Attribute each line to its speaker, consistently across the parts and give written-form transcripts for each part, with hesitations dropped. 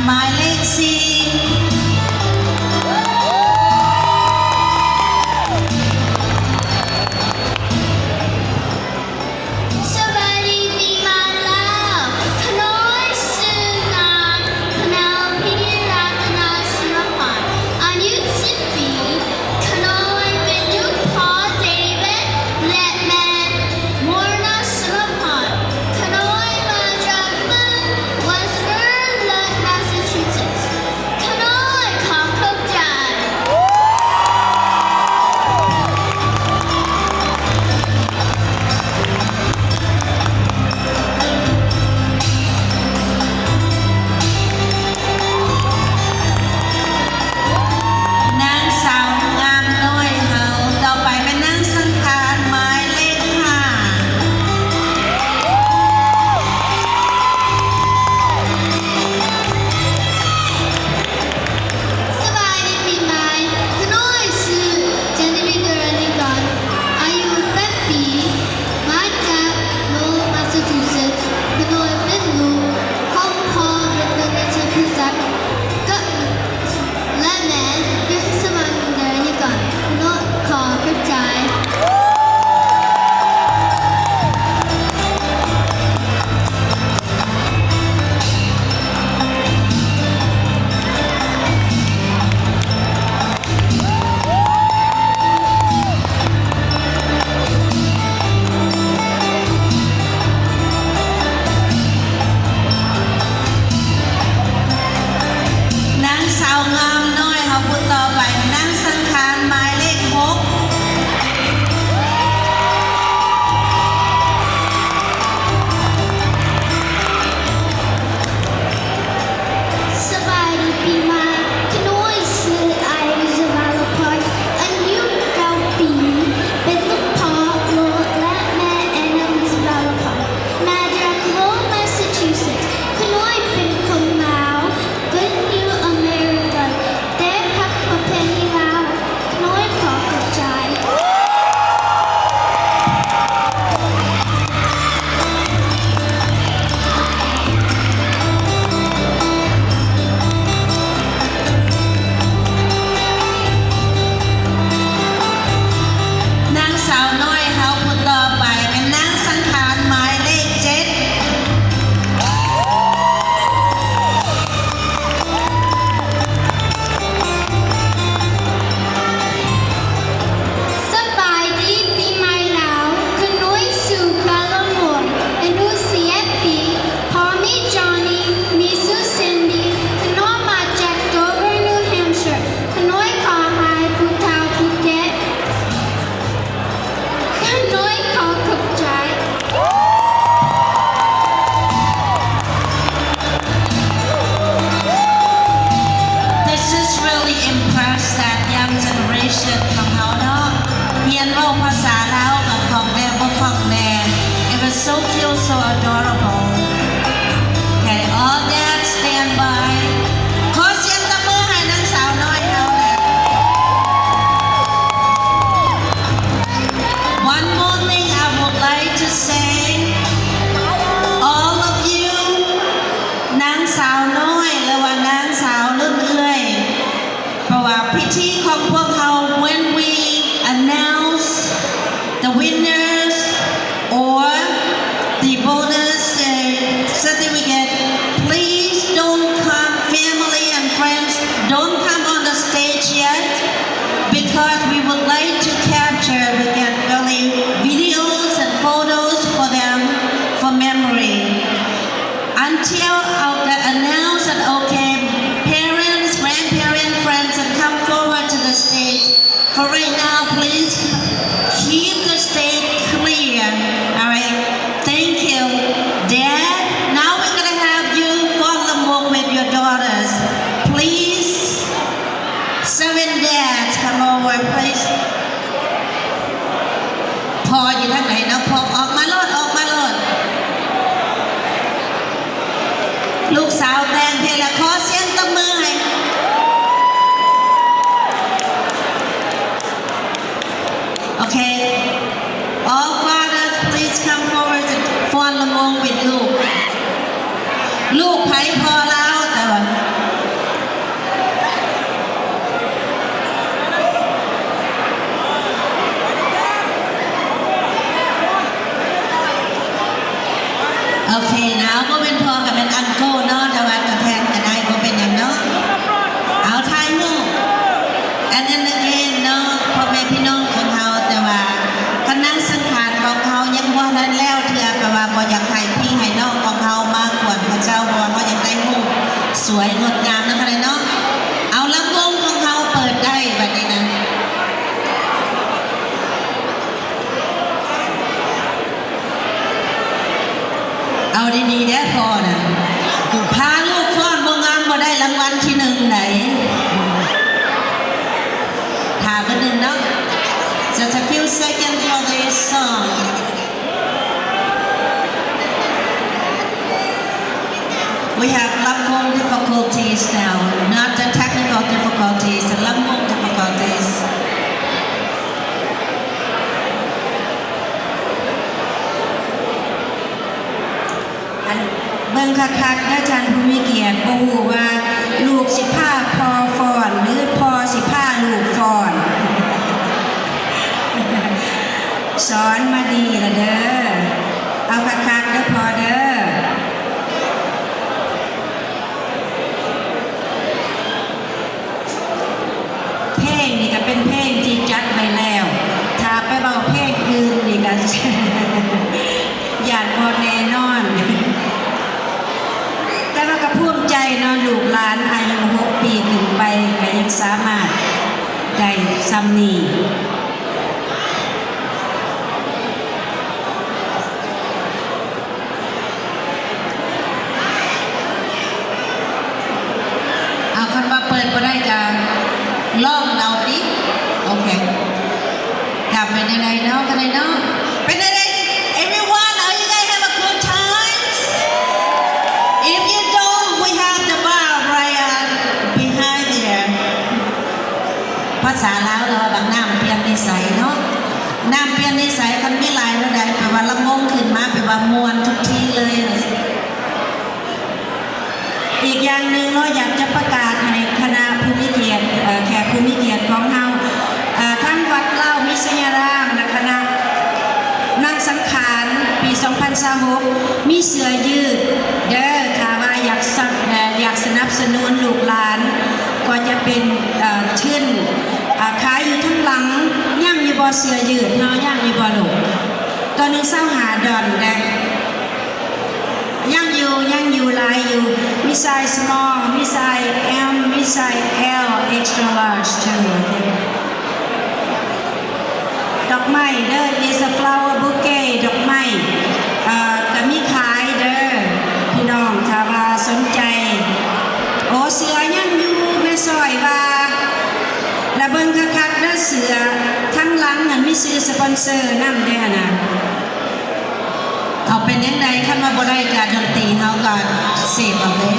Speaker 1: หมายเลข4ของเขาเนาะเรียนรู้ภาษาลาวกับของแม่บ่ของแม่ It was so cute, so adorable. Okay, all that stand by. ขอเสียงตบมือให้นางสาวน้อยเฮาแหละ One more thing I would like to say. All of you นางสาวน้อยหรือว่านางสาวรุ่นเอื้อยเพราะว่าพิธีของพวกเขา when we announce the winners or the bonus certificate, please don't come, family and friends, don't come on the stage yet because we would like to capture, we get really videos and photos for them for memory. Until I'll announce that okay, parents, grandparents, friends, and come forward to the stage. For right now, please keep the stage clear. All right. Thank you, Dad. Now we're gonna have you follow along with your daughters. Please, 7 dads, come over, please. พออยู่ทางไหนนะพอออกมาโลดออกมาโลดลูกสาวแต่งเพลงละขอเสียงตบมือให้ Okay, all fathers, please come forward and follow along with ลูกไผพอแล้วแต่ว่า รูปสวยงดงามนะคะเลยเนาะเอาลำวงของเขาเปิดได้แบบนี้นะเอาดีๆได้พอนะพาลูกฟ้อนบ่งามบ่ได้รางวัลที่หนึ่งไหนถามกันหนึ่งเนาะ Just a few seconds for this song We have Lamphong difficulties now, not the technical difficulties, the Lamphong difficulties.
Speaker 2: เบิ่งคักๆได้ท่านผู้มีเกียรติบ่ฮู้ว่าลูกสิพาพ่อฟ้อนหรือพ่อสิพาลูกฟ้อน สอนมาดีละเด้อเอาคักๆเด้อพ่อเด้อเพลงนี่ก็เป็นเพลงที่จัดไว้แล้วถ้าไปเบาเพลงอื่นนี่ก็ ย่านบ่แน่นอน แต่ว่าก็ภูมิใจเนาะลูกหลานอายุ6 ปีขึ้นไปก็ยังสามารถได้ซ้ำนี้
Speaker 1: เอาคันว่าเปิดบ่ได้จะลองเราดิโอเคกลับไปในใดเนาะกันในเนาะเป็นในใด everyone are you guys have a good times if you don't we have the bar right behind there ภาษาลาวเราบางน้ำเปลี่ยนนิสัยเนาะน้ำเปลี่ยนนิสัยคันมีหลายแล้วใดแปลว่าละงงขึ้นมาแปลว่ามวนทุกทีเลย
Speaker 2: อีกอย่างหนึ่งเราอยากจะประกาศให้คณะผู้มีเกียรติแขกผู้มีเกียรติของเราทั้งวัดเล่ามิสยารามและคณะนั่งสังขารปี 2026มีเสื้อยืดเด้อถ้าว่าอยากสนับสนุนลูกหลานก็จะเป็นชื่นขายอยู่ทั้งหลังย่างอยู่บ่เสื้อยืดเนาะย่างอยู่บ่ลูกตัวนึง25 ดอลเด้ย่างอยู่หลายอยู่มีไซส์ small มีไซส์ M มีไซส์ L extra large too ดอกไม้เด้อ is a flower bouquet ดอกไม้ก็มีขายเด้อพี่น้องถ้าว่าสนใจโอ้เสือยังอยู่แม่ซอยว่าและเบิ่งคักๆเด้อเสือทั้งหลังนั่นมีซื้อสปอนเซอร์นำเด้อนะ
Speaker 1: เอาเป็นยังไงคันว่าบ่ได้การดนตรีเฮาก็เสพเอาเลย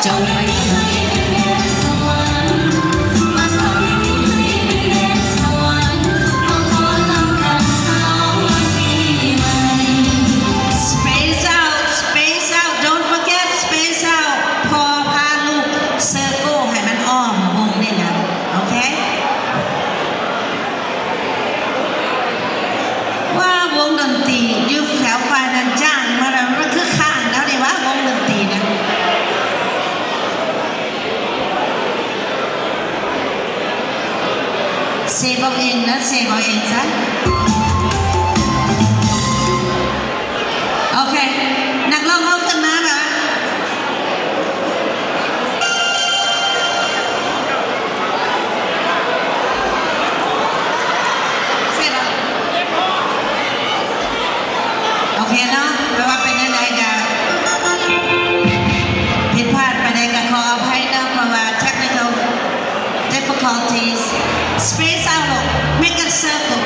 Speaker 2: จงให้เป็นแดนสวรรค์มาสอนให้เป็นแดนสวรรค์มาขอลำกันสลองวันปีใหม่
Speaker 1: Space out don't forget space out พอพาลูกเซอร์โก้ให้มันอ้อมวงนี่นะโอเคว่าวงดนตรีอยู่แถวฝ่ายนั้นจ้างมาแล้วมันคือข้างแล้วนี่ว่าวงดนตรีนะเซฟเอาเองนะเซฟเอาเองซะโอเคนักร้องเขาขึ้นมาแบบเสร็จแล้วโอเคเนาะแปลว่าเป็นยังไงกันผิดพลาดไปในการขออภัยนะเพราะว่า technical difficulties space out make a circle